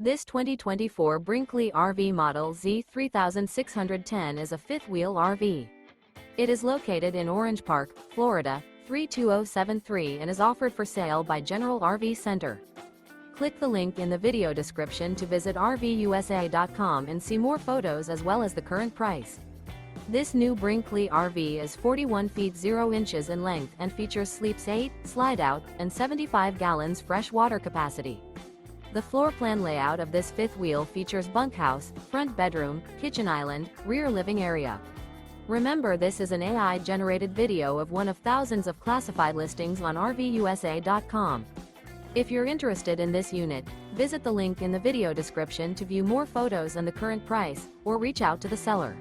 This 2024 Brinkley RV Model Z 3610 is a fifth-wheel RV. It is located in Orange Park, Florida, 32073 and is offered for sale by General RV Center. Click the link in the video description to visit RVUSA.com and see more photos as well as the current price. This new Brinkley RV is 41 feet 0 inches in length and features sleeps 8, slide-out, and 75 gallons fresh water capacity. The floor plan layout of this fifth wheel features bunkhouse, front bedroom, kitchen island, rear living area. Remember, this is an AI-generated video of one of thousands of classified listings on RVUSA.com. If you're interested in this unit, visit the link in the video description to view more photos and the current price, or reach out to the seller.